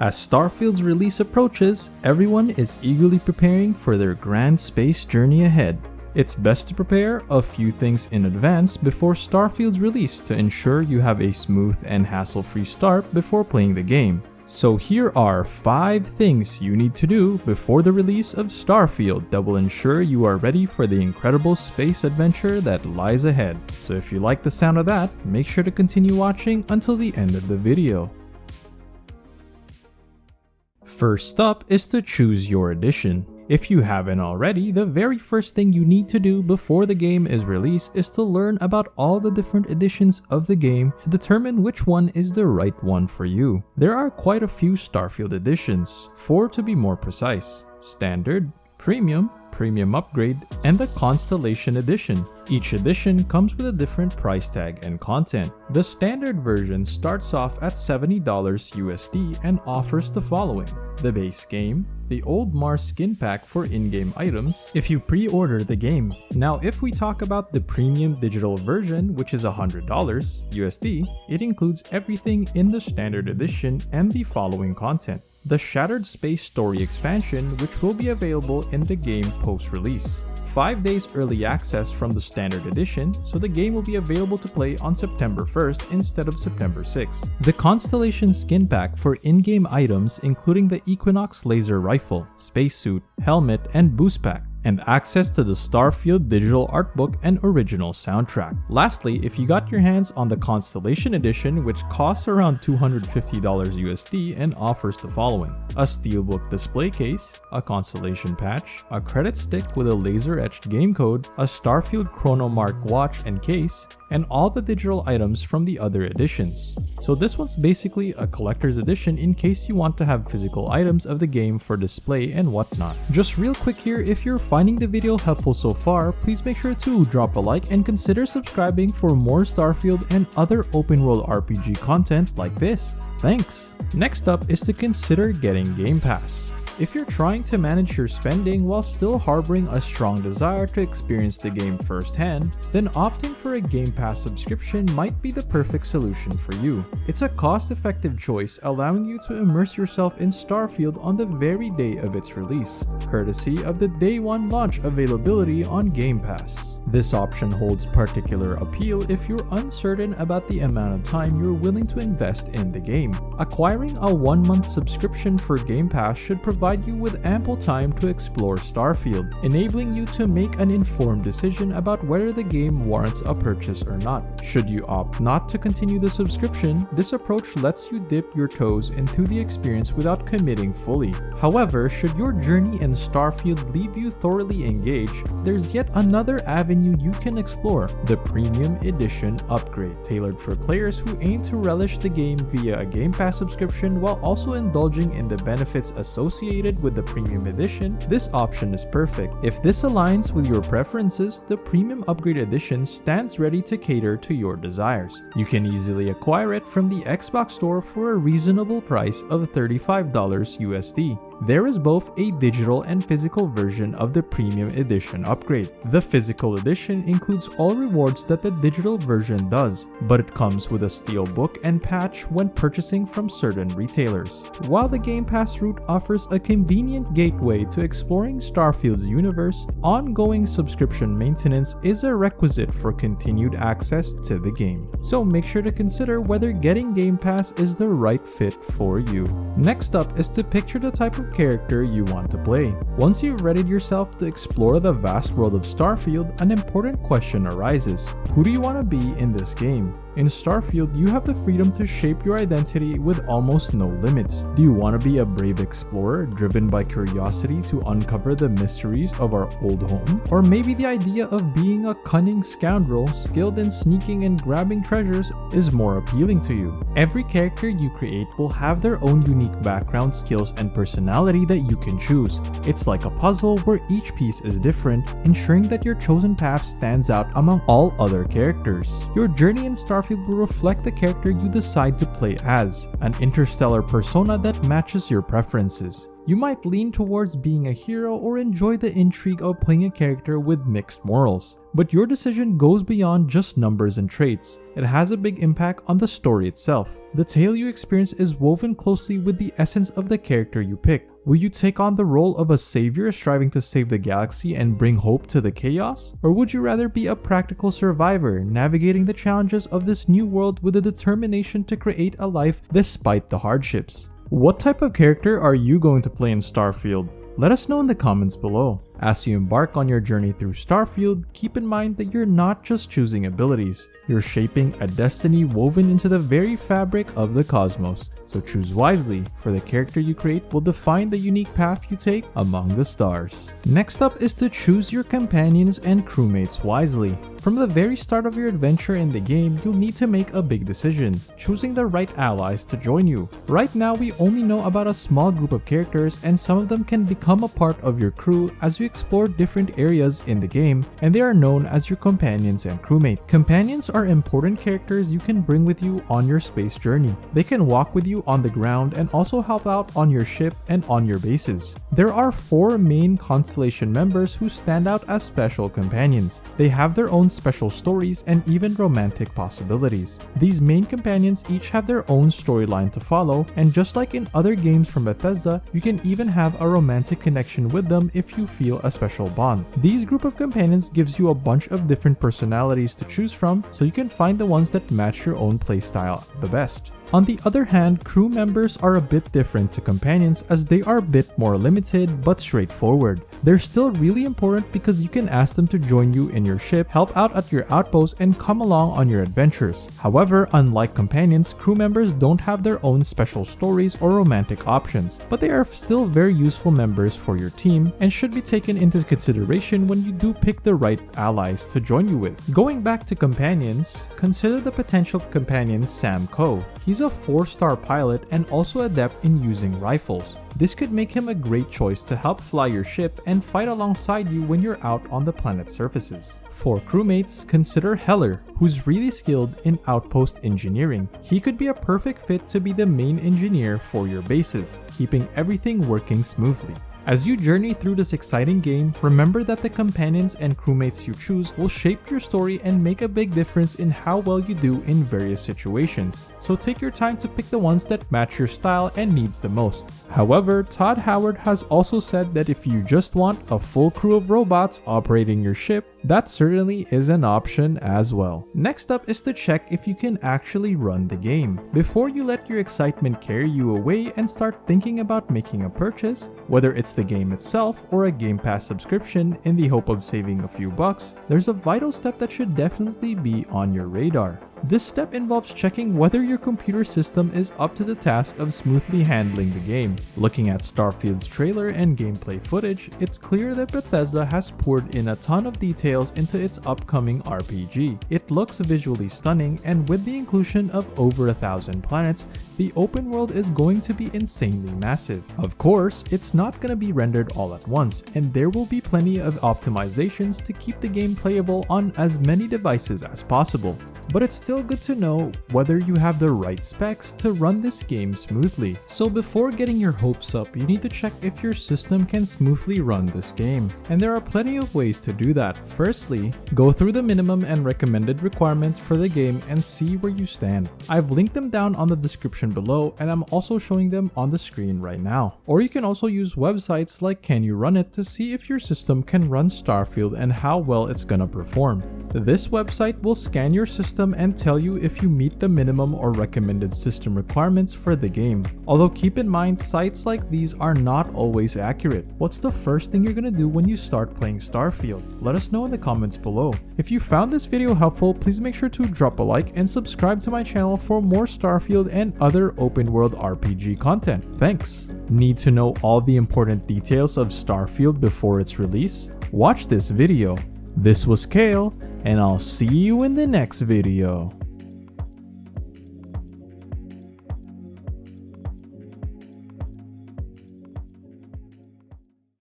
As Starfield's release approaches, everyone is eagerly preparing for their grand space journey ahead. It's best to prepare a few things in advance before Starfield's release to ensure you have a smooth and hassle-free start before playing the game. So here are 5 things you need to do before the release of Starfield that will ensure you are ready for the incredible space adventure that lies ahead. So if you like the sound of that, make sure to continue watching until the end of the video. First up is to choose your edition. If you haven't already, the very first thing you need to do before the game is released is to learn about all the different editions of the game to determine which one is the right one for you. There are quite a few Starfield editions, 4 to be more precise: Standard, Premium, Premium Upgrade, and the Constellation Edition. Each edition comes with a different price tag and content. The standard version starts off at $70 USD and offers the following: the base game, the Old Mars skin pack for in-game items if you pre-order the game. Now if we talk about the premium digital version, which is $100 USD, it includes everything in the standard edition and the following content: the Shattered Space Story expansion, which will be available in the game post-release. 5 days early access from the standard edition, so the game will be available to play on September 1st instead of September 6th. The Constellation skin pack for in-game items including the Equinox laser rifle, spacesuit, helmet, and boost pack, and access to the Starfield digital art book and original soundtrack. Lastly, if you got your hands on the Constellation Edition, which costs around $250 USD and offers the following: a steelbook display case, a Constellation patch, a credit stick with a laser-etched game code, a Starfield Chronomark watch and case, and all the digital items from the other editions. So this one's basically a collector's edition in case you want to have physical items of the game for display and whatnot. Just real quick here, if you're finding the video helpful so far, please make sure to drop a like and consider subscribing for more Starfield and other open world RPG content like this. Thanks! Next up is to consider getting Game Pass. If you're trying to manage your spending while still harboring a strong desire to experience the game firsthand, then opting for a Game Pass subscription might be the perfect solution for you. It's a cost-effective choice allowing you to immerse yourself in Starfield on the very day of its release, courtesy of the Day 1 launch availability on Game Pass. This option holds particular appeal if you're uncertain about the amount of time you're willing to invest in the game. Acquiring a 1-month subscription for Game Pass should provide you with ample time to explore Starfield, enabling you to make an informed decision about whether the game warrants a purchase or not. Should you opt not to continue the subscription, this approach lets you dip your toes into the experience without committing fully. However, should your journey in Starfield leave you thoroughly engaged, there's yet another avenue you can explore: the Premium Edition upgrade, tailored for players who aim to relish the game via a Game Pass subscription while also indulging in the benefits associated with the Premium Edition. This option is perfect. If this aligns with your preferences, the Premium Upgrade Edition stands ready to cater to your desires. You can easily acquire it from the Xbox Store for a reasonable price of $35 USD. There is both a digital and physical version of the Premium Edition upgrade. The physical edition includes all rewards that the digital version does, but it comes with a steelbook and patch when purchasing from certain retailers. While the Game Pass route offers a convenient gateway to exploring Starfield's universe, ongoing subscription maintenance is a requisite for continued access to the game. So make sure to consider whether getting Game Pass is the right fit for you. Next up is to picture the type of character you want to play. Once you've readied yourself to explore the vast world of Starfield, an important question arises: who do you want to be in this game? In Starfield, you have the freedom to shape your identity with almost no limits. Do you want to be a brave explorer driven by curiosity to uncover the mysteries of our old home? Or maybe the idea of being a cunning scoundrel skilled in sneaking and grabbing treasures is more appealing to you? Every character you create will have their own unique background, skills, and personality that you can choose. It's like a puzzle where each piece is different, ensuring that your chosen path stands out among all other characters. Your journey in Starfield will reflect the character you decide to play as, an interstellar persona that matches your preferences. You might lean towards being a hero or enjoy the intrigue of playing a character with mixed morals. But your decision goes beyond just numbers and traits. It has a big impact on the story itself. The tale you experience is woven closely with the essence of the character you pick. Will you take on the role of a savior striving to save the galaxy and bring hope to the chaos? Or would you rather be a practical survivor, navigating the challenges of this new world with a determination to create a life despite the hardships? What type of character are you going to play in Starfield? Let us know in the comments below. As you embark on your journey through Starfield, keep in mind that you're not just choosing abilities, you're shaping a destiny woven into the very fabric of the cosmos. So choose wisely, for the character you create will define the unique path you take among the stars. Next up is to choose your companions and crewmates wisely. From the very start of your adventure in the game, you'll need to make a big decision, choosing the right allies to join you. Right now, we only know about a small group of characters, and some of them can become a part of your crew as you explore different areas in the game, and they are known as your companions and crewmate. Companions are important characters you can bring with you on your space journey. They can walk with you on the ground and also help out on your ship and on your bases. There are 4 main Constellation members who stand out as special companions. They have their own special stories and even romantic possibilities. These main companions each have their own storyline to follow, and just like in other games from Bethesda, you can even have a romantic connection with them if you feel a special bond. These group of companions gives you a bunch of different personalities to choose from, so you can find the ones that match your own playstyle the best. On the other hand, crew members are a bit different to companions as they are a bit more limited but straightforward. They're still really important because you can ask them to join you in your ship, help out at your outpost, and come along on your adventures. However, unlike companions, crew members don't have their own special stories or romantic options, but they are still very useful members for your team and should be taken into consideration when you do pick the right allies to join you with. Going back to companions, consider the potential companion Sam Coe. He's a 4-star pilot and also adept in using rifles. This could make him a great choice to help fly your ship and fight alongside you when you're out on the planet's surfaces. For crewmates, consider Heller, who's really skilled in outpost engineering. He could be a perfect fit to be the main engineer for your bases, keeping everything working smoothly. As you journey through this exciting game, remember that the companions and crewmates you choose will shape your story and make a big difference in how well you do in various situations. So take your time to pick the ones that match your style and needs the most. However, Todd Howard has also said that if you just want a full crew of robots operating your ship, that certainly is an option as well. Next up is to check if you can actually run the game. Before you let your excitement carry you away and start thinking about making a purchase, whether it's the game itself or a Gamepass subscription in the hope of saving a few bucks, there's a vital step that should definitely be on your radar. This step involves checking whether your computer system is up to the task of smoothly handling the game. Looking at Starfield's trailer and gameplay footage, it's clear that Bethesda has poured in a ton of details into its upcoming RPG. It looks visually stunning, and with the inclusion of over 1,000 planets, the open world is going to be insanely massive. Of course, it's not going to be rendered all at once, and there will be plenty of optimizations to keep the game playable on as many devices as possible. But it's still good to know whether you have the right specs to run this game smoothly. So before getting your hopes up, you need to check if your system can smoothly run this game. And there are plenty of ways to do that. Firstly, go through the minimum and recommended requirements for the game and see where you stand. I've linked them down on the description below, and I'm also showing them on the screen right now. Or you can also use websites like Can You Run It to see if your system can run Starfield and how well it's gonna perform. This website will scan your system and tell you if you meet the minimum or recommended system requirements for the game. Although keep in mind, sites like these are not always accurate. What's the first thing you're gonna do when you start playing Starfield? Let us know in the comments below. If you found this video helpful, please make sure to drop a like and subscribe to my channel for more Starfield and other open world RPG content. Thanks! Need to know all the important details of Starfield before its release? Watch this video. This was Kale, and I'll see you in the next video.